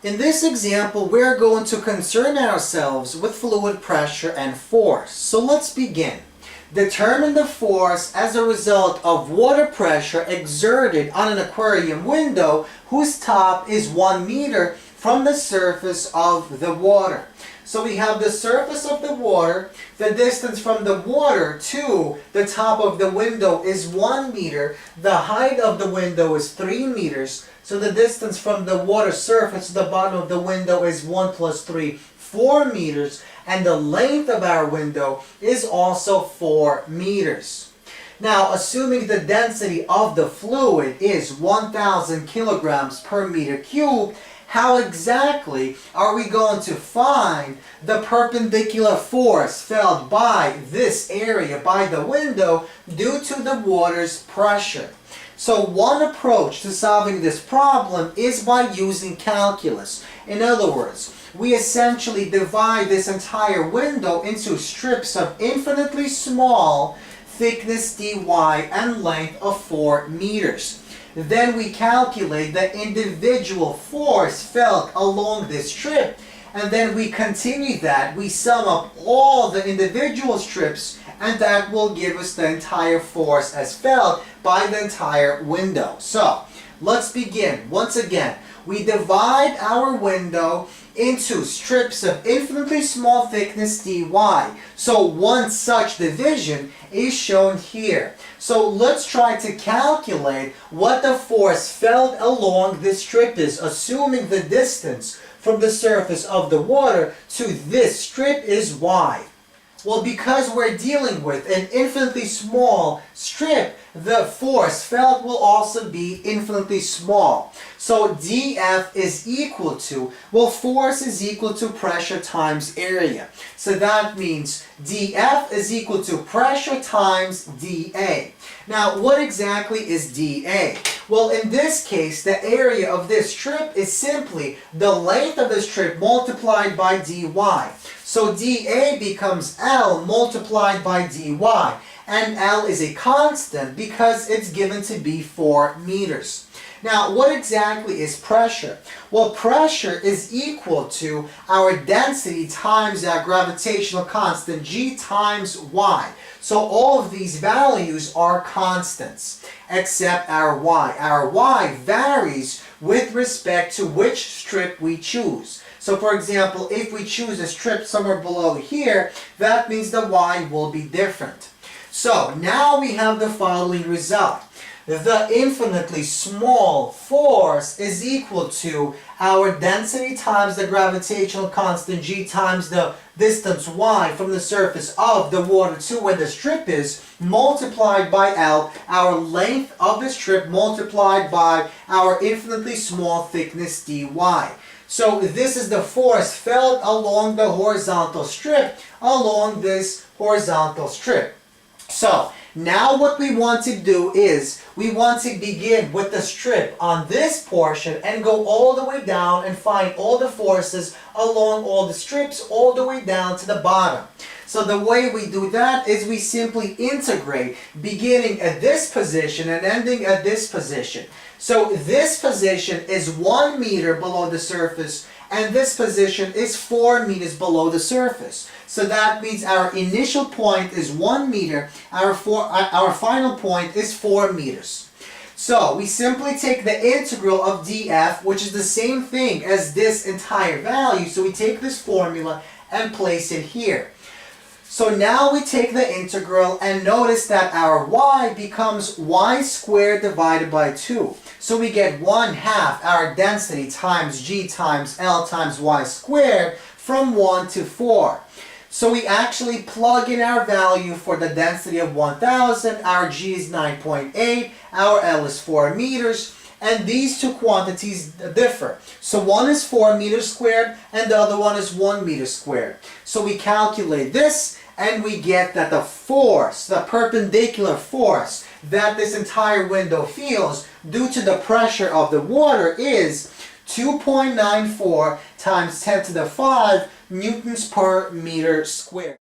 In this example, we're going to concern ourselves with fluid pressure and force. So let's begin. Determine the force as a result of water pressure exerted on an aquarium window whose top is 1 meter from the surface of the water. So we have the surface of the water. The distance from the water to the top of the window is 1 meter. The height of the window is 3 meters. So the distance from the water surface to the bottom of the window is 1 plus 3, 4 meters. And the length of our window is also 4 meters. Now, assuming the density of the fluid is 1,000 kilograms per meter cubed, how exactly are we going to find the perpendicular force felt by this area, by the window, due to the water's pressure? So one approach to solving this problem is by using calculus. In other words, we essentially divide this entire window into strips of infinitely small thickness dy and length of 4 meters. Then we calculate the individual force felt along this strip, and then we continue that. We sum up all the individual strips, and that will give us the entire force as felt by the entire window. So let's begin. Once again, we divide our window into strips of infinitely small thickness dy. So one such division is shown here. So let's try to calculate what the force felt along this strip is, assuming the distance from the surface of the water to this strip is y. Well, because we're dealing with an infinitely small strip, the force felt will also be infinitely small. So dF is equal to, well, force is equal to pressure times area. So that means dF is equal to pressure times dA. Now, what exactly is dA? Well, in this case, the area of this strip is simply the length of the strip multiplied by dy. So dA becomes L multiplied by dy. And L is a constant because it's given to be 4 meters. Now, what exactly is pressure? Well, pressure is equal to our density times our gravitational constant, G times Y. So all of these values are constants, except our Y. Our Y varies with respect to which strip we choose. So for example, if we choose a strip somewhere below here, that means the Y will be different. So now we have the following result. The infinitely small force is equal to our density times the gravitational constant G times the distance y from the surface of the water to where the strip is, multiplied by L, our length of the strip multiplied by our infinitely small thickness dy. So this is the force felt along the horizontal strip, along this horizontal strip. So now what we want to do is we want to begin with the strip on this portion and go all the way down and find all the forces along all the strips all the way down to the bottom. So the way we do that is we simply integrate beginning at this position and ending at this position. So this position is 1 meter below the surface and this position is 4 meters below the surface. So that means our initial point is 1 meter, our final point is 4 meters. So we simply take the integral of dF, which is the same thing as this entire value. So we take this formula and place it here. So now we take the integral and notice that our y becomes y squared divided by 2. So we get 1/2 our density times g times L times y squared from 1 to 4. So we actually plug in our value for the density of 1,000. Our g is 9.8, our L is 4 meters, and these two quantities differ. So one is 4 meters squared and the other one is 1 meter squared. So we calculate this and we get that the force, the perpendicular force that this entire window feels due to the pressure of the water is 2.94 times 10 to the 5 newtons per meter squared.